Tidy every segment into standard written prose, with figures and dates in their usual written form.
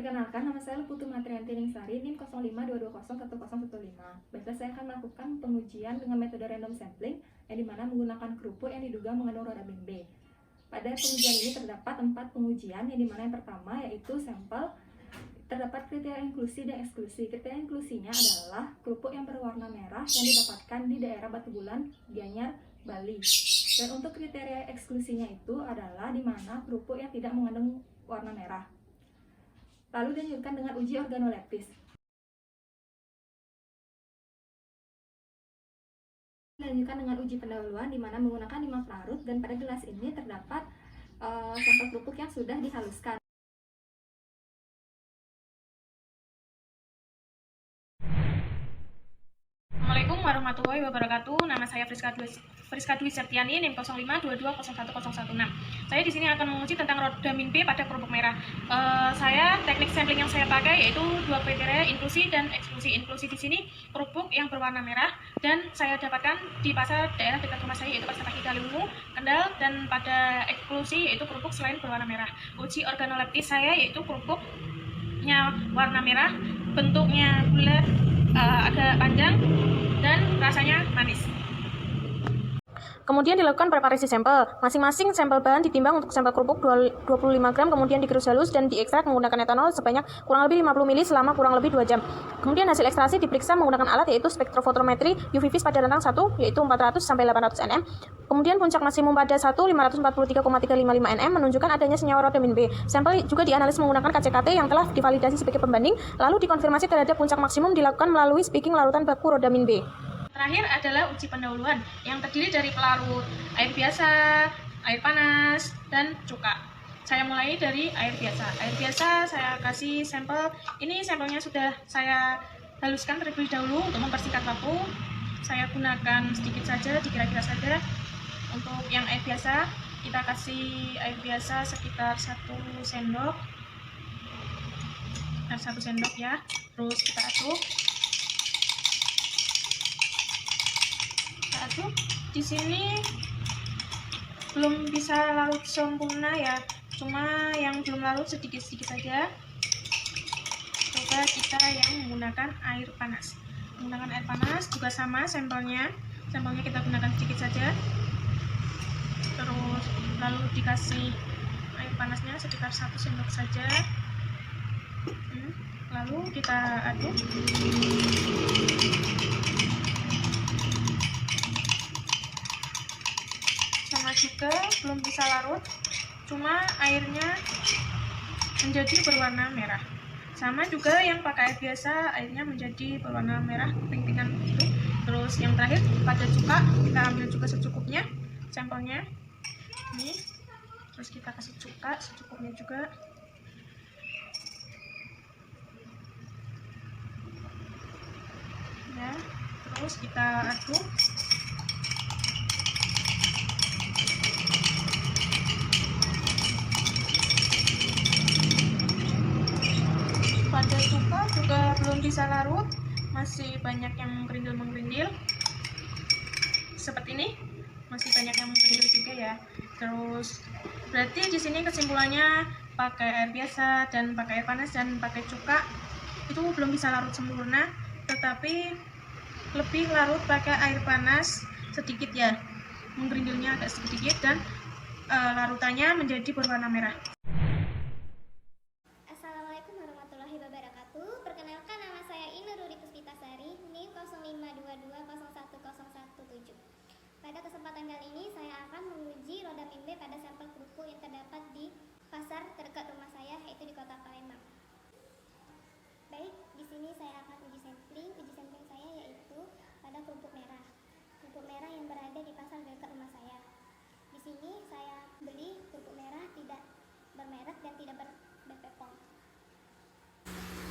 Perkenalkan, nama saya Putu Matrianti Ningsari, NIM 0522010115. Baiklah, saya akan melakukan pengujian dengan metode random sampling, yang dimana menggunakan kerupuk yang diduga mengandung rhodamine B. Pada pengujian ini terdapat 4 pengujian, yang dimana yang pertama yaitu sampel. Terdapat kriteria inklusi dan eksklusi. Kriteria inklusinya adalah kerupuk yang berwarna merah yang didapatkan di daerah Batu Bulan, Gianyar, Bali. Dan untuk kriteria eksklusinya itu adalah di mana kerupuk yang tidak mengandung warna merah. Lalu dilanjutkan dengan uji organoleptis. Dilanjutkan dengan uji pendahuluan di mana menggunakan 5 pelarut, dan pada gelas ini terdapat sampel kerupuk yang sudah dihaluskan. Assalamualaikum warahmatullahi wabarakatuh. Nama saya Friska Dwi Septiani, NIM 0522011016. Saya di sini akan menguji tentang rhodamine B pada kerupuk merah. Teknik sampling yang saya pakai yaitu 2 kriteria, inklusi dan eksklusi. Inklusi di sini kerupuk yang berwarna merah, dan saya dapatkan di pasar daerah dekat rumah saya yaitu Pasar Kaki Kaliwungu, Kendal, dan pada eksklusi yaitu kerupuk selain berwarna merah. Uji organoleptis saya yaitu kerupuknya warna merah, bentuknya bulat, agak panjang, dan rasanya manis. Kemudian dilakukan preparasi sampel. Masing-masing sampel bahan ditimbang untuk sampel kerupuk 25 gram, kemudian digerus halus dan diekstrak menggunakan etanol sebanyak kurang lebih 50 ml selama kurang lebih 2 jam. Kemudian hasil ekstraksi diperiksa menggunakan alat yaitu spektrofotometri UV vis pada rentang 1 yaitu 400 sampai 800 nm. Kemudian puncak maksimum pada 1 543,355 nm menunjukkan adanya senyawa rhodamine B. Sampel juga dianalisis menggunakan KCKT yang telah divalidasi sebagai pembanding, lalu dikonfirmasi terhadap puncak maksimum dilakukan melalui speaking larutan baku rhodamine B. Terakhir adalah uji pendahuluan yang terdiri dari pelarut, air biasa, air panas, dan cuka. Saya mulai dari air biasa. Air biasa saya kasih sampel. Ini sampelnya sudah saya haluskan terlebih dahulu untuk mempersingkat waktu. Saya gunakan sedikit saja, dikira-kira saja. Untuk yang air biasa, kita kasih air biasa sekitar 1 sendok. 1 sendok ya. Terus kita aduk. Di sini belum bisa larut sempurna ya, cuma yang belum larut sedikit-sedikit saja. Coba kita yang menggunakan air panas. Menggunakan air panas juga sama sampelnya kita gunakan sedikit saja. Terus lalu dikasih air panasnya sekitar 1 sendok saja. Lalu kita aduk. Juga belum bisa larut, cuma airnya menjadi berwarna merah. Sama juga yang pakai air biasa, airnya menjadi berwarna merah pink-pinkan gitu. Terus yang terakhir pada cuka, kita ambil juga secukupnya sampelnya ini. Terus kita kasih cuka secukupnya juga. Ya, terus kita aduk. Pada cuka juga belum bisa larut, masih banyak yang mengkerindil seperti ini, masih banyak yang mengkerindil juga ya. Terus berarti di sini kesimpulannya pakai air biasa dan pakai air panas dan pakai cuka itu belum bisa larut sempurna, tetapi lebih larut pakai air panas sedikit ya, mengkerindilnya agak sedikit dan larutannya menjadi berwarna merah. Perkenalkan, nama saya Inururi Puspitasari, NIM 0522010117. Pada kesempatan kali ini saya akan menguji rhodamine B pada sampel kerupuk yang terdapat di pasar terdekat rumah saya, yaitu di Kota Palembang. Baik, di sini saya akan uji sampling. Uji sampling saya yaitu pada kerupuk merah yang berada di pasar dekat rumah saya. Di sini saya beli kerupuk merah tidak bermerek dan tidak berpepong.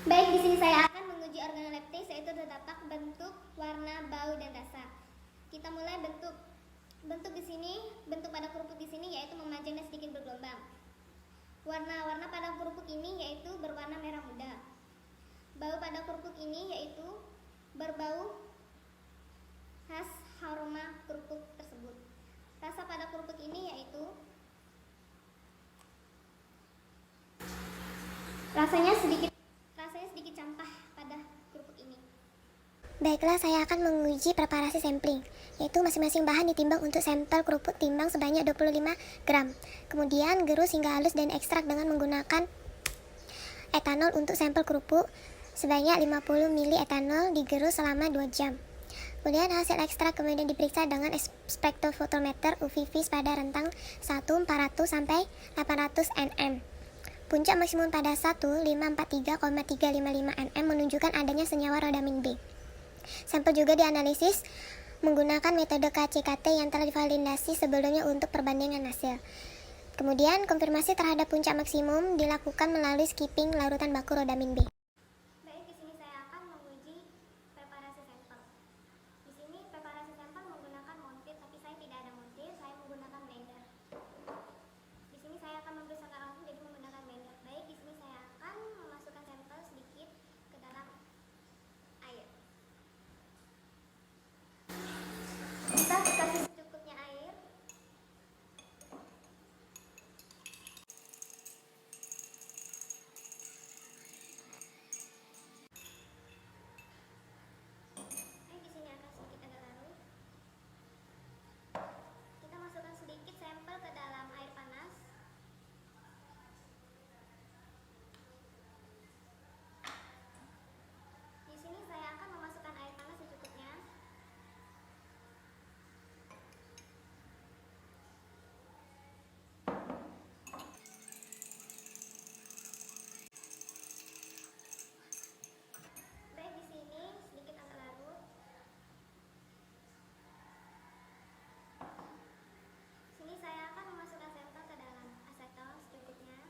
Baik, di sini saya akan menguji organoleptis, yaitu terdapat bentuk, warna, bau, dan rasa. Kita mulai bentuk. Bentuk pada kerupuk di sini yaitu memanjang dan sedikit bergelombang. Warna pada kerupuk ini yaitu berwarna merah muda. Bau pada kerupuk ini yaitu berbau khas aroma kerupuk tersebut. Rasa pada kerupuk ini yaitu rasanya sedikit Baiklah, saya akan menguji preparasi sampling, yaitu masing-masing bahan ditimbang untuk sampel kerupuk timbang sebanyak 25 gram. Kemudian gerus hingga halus dan ekstrak dengan menggunakan etanol untuk sampel kerupuk sebanyak 50 ml etanol digerus selama 2 jam. Kemudian hasil ekstrak kemudian diperiksa dengan spektrofotometer UV vis pada rentang 1/400 sampai 800 nm. Puncak maksimum pada 1543,355 nm menunjukkan adanya senyawa rodamin B. Sampel juga dianalisis menggunakan metode KCKT yang telah divalidasi sebelumnya untuk perbandingan hasil. Kemudian konfirmasi terhadap puncak maksimum dilakukan melalui skipping larutan baku rodamin B. Baik, di sini saya akan menguji preparasi sampel. Di sini preparasi sampel menggunakan montir, tapi saya tidak ada montir, saya menggunakan blender. Di sini saya akan memeriksakan langsung, jadi menggunakan blender. Baik, di sini saya akan memasukkan sampel sedikit ke dalam air. Kita kasih secukupnya air. Di sini akan sedikit agak larut. Kita masukkan sedikit sampel ke dalam air panas. Di sini saya akan memasukkan air panas secukupnya. Baik, di sini sedikit agak larut. Sini saya akan memasukkan sampel ke dalam aseton secukupnya.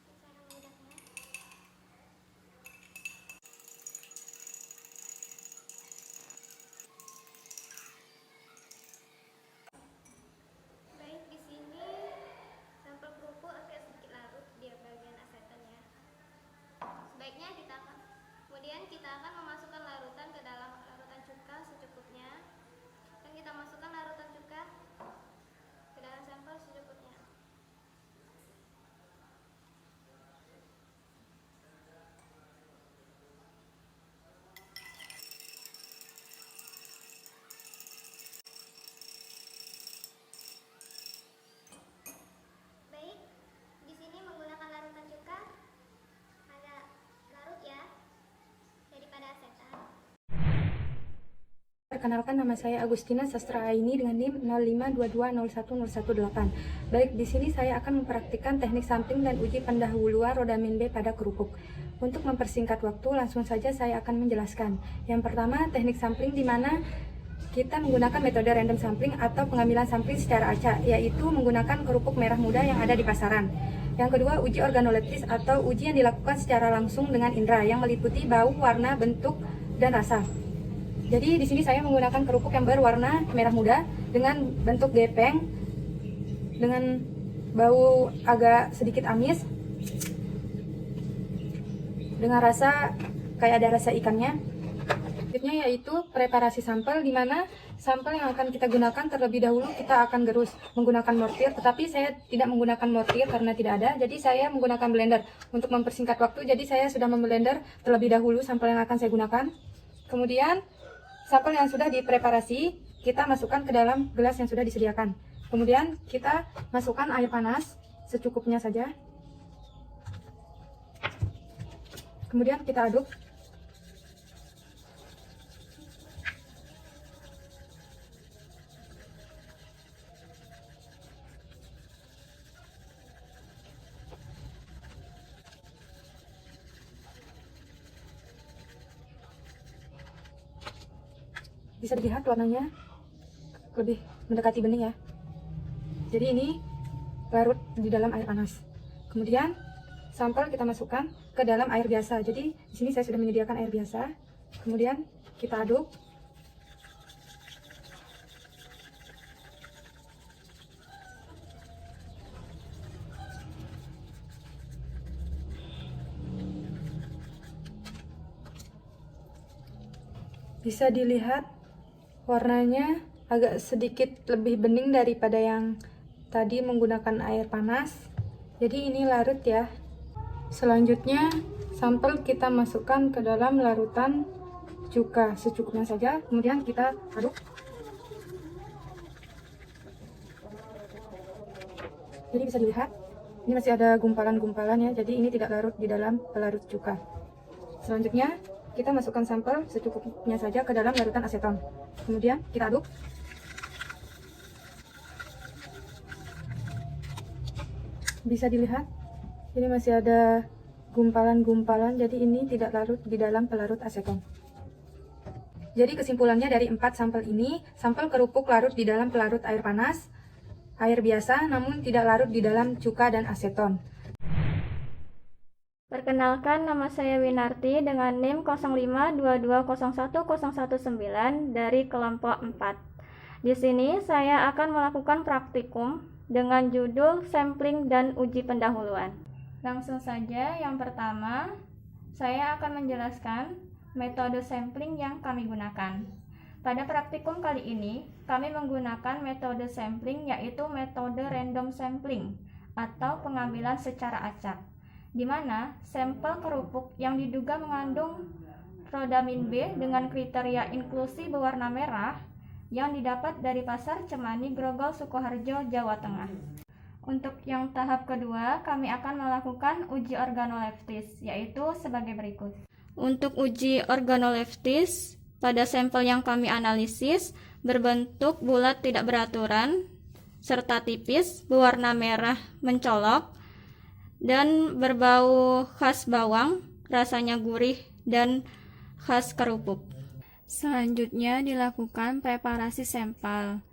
Saya akan mengidapnya. Baik, di sini sampel kerupuk agak sedikit larut di bagian asetonnya. Sebaiknya kemudian kita akan memasukkan larutan ke dalam larutan cuka secukupnya, dan kita masukkan larutan cuka ke dalam sampel secukupnya. Baik, di sini menggunakan larutan cuka agak larut ya daripada asetan. Perkenalkan, nama saya Agustina Sastra Aini dengan NIM 0522010118. Baik, di sini saya akan mempraktikkan teknik sampling dan uji pendahuluan rodamin B pada kerupuk. Untuk mempersingkat waktu, langsung saja saya akan menjelaskan. Yang pertama, teknik sampling di mana kita menggunakan metode random sampling atau pengambilan sampling secara acak, yaitu menggunakan kerupuk merah muda yang ada di pasaran. Yang kedua, uji organoleptis atau uji yang dilakukan secara langsung dengan indera yang meliputi bau, warna, bentuk, dan rasa. Jadi di sini saya menggunakan kerupuk yang berwarna merah muda dengan bentuk gepeng, dengan bau agak sedikit amis, dengan rasa kayak ada rasa ikannya. Selanjutnya yaitu preparasi sampel, di mana sampel yang akan kita gunakan terlebih dahulu kita akan gerus menggunakan mortir, tetapi saya tidak menggunakan mortir karena tidak ada, jadi saya menggunakan blender. Untuk mempersingkat waktu, jadi saya sudah memblender terlebih dahulu sampel yang akan saya gunakan. Kemudian sampel yang sudah dipreparasi kita masukkan ke dalam gelas yang sudah disediakan. Kemudian kita masukkan air panas secukupnya saja. Kemudian kita aduk. Bisa dilihat warnanya lebih mendekati bening ya. Jadi ini larut di dalam air panas. Kemudian sampel kita masukkan ke dalam air biasa. Jadi di sini saya sudah menyediakan air biasa. Kemudian kita aduk. Bisa dilihat warnanya agak sedikit lebih bening daripada yang tadi menggunakan air panas. Jadi ini larut ya. Selanjutnya sampel kita masukkan ke dalam larutan cuka secukupnya saja, kemudian kita aduk. Jadi bisa dilihat ini masih ada gumpalan-gumpalan ya, jadi ini tidak larut di dalam pelarut cuka. Selanjutnya kita masukkan sampel secukupnya saja ke dalam larutan aseton, kemudian kita aduk. Bisa dilihat ini masih ada gumpalan-gumpalan, jadi ini tidak larut di dalam pelarut aseton. Jadi kesimpulannya dari 4 sampel ini, sampel kerupuk larut di dalam pelarut air panas, air biasa, namun tidak larut di dalam cuka dan aseton. Perkenalkan, nama saya Winarti dengan NIM 0522010119 dari kelompok 4. Di sini saya akan melakukan praktikum dengan judul sampling dan uji pendahuluan. Langsung saja, yang pertama, saya akan menjelaskan metode sampling yang kami gunakan. Pada praktikum kali ini, kami menggunakan metode sampling yaitu metode random sampling atau pengambilan secara acak, di mana sampel kerupuk yang diduga mengandung rodamin B dengan kriteria inklusi berwarna merah yang didapat dari Pasar Cemani, Grogol, Sukoharjo, Jawa Tengah. Untuk yang tahap kedua, kami akan melakukan uji organoleptis, yaitu sebagai berikut. Untuk uji organoleptis, pada sampel yang kami analisis berbentuk bulat tidak beraturan, serta tipis, berwarna merah mencolok, dan berbau khas bawang, rasanya gurih dan khas kerupuk. Selanjutnya dilakukan preparasi sampel.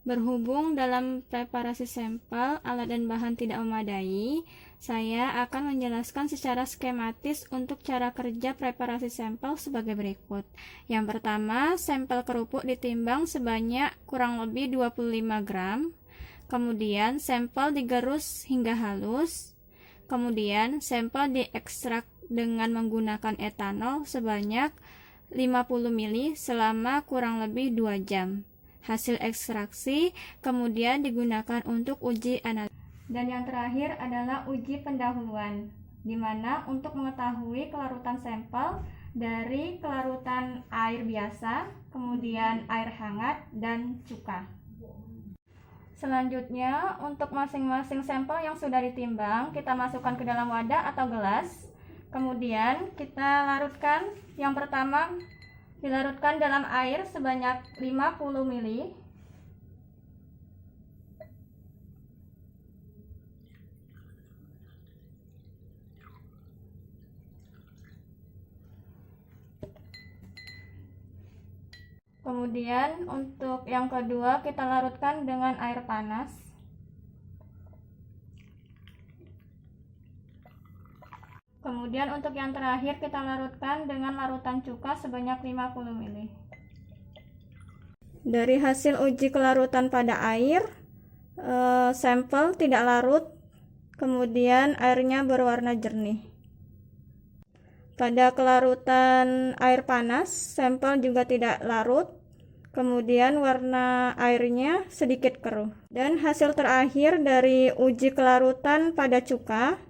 Berhubung dalam preparasi sampel alat dan bahan tidak memadai, saya akan menjelaskan secara skematis untuk cara kerja preparasi sampel sebagai berikut. Yang pertama, sampel kerupuk ditimbang sebanyak kurang lebih 25 gram. Kemudian sampel digerus hingga halus. Kemudian sampel diekstrak dengan menggunakan etanol sebanyak 50 ml selama kurang lebih 2 jam. Hasil ekstraksi kemudian digunakan untuk uji analisis. Dan yang terakhir adalah uji pendahuluan, di mana untuk mengetahui kelarutan sampel dari kelarutan air biasa, kemudian air hangat, dan cuka. Selanjutnya, untuk masing-masing sampel yang sudah ditimbang, kita masukkan ke dalam wadah atau gelas. Kemudian kita larutkan, yang pertama dilarutkan dalam air sebanyak 50 ml. Kemudian untuk yang kedua kita larutkan dengan air panas. Kemudian untuk yang terakhir kita larutkan dengan larutan cuka sebanyak 50 ml. Dari hasil uji kelarutan pada air, sampel tidak larut, kemudian airnya berwarna jernih. Pada kelarutan air panas, sampel juga tidak larut, kemudian warna airnya sedikit keruh. Dan hasil terakhir dari uji kelarutan pada cuka,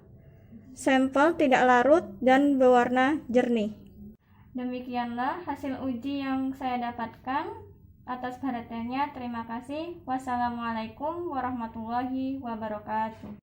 sampel tidak larut dan berwarna jernih. Demikianlah hasil uji yang saya dapatkan. Atas perhatiannya terima kasih. Wassalamualaikum warahmatullahi wabarakatuh.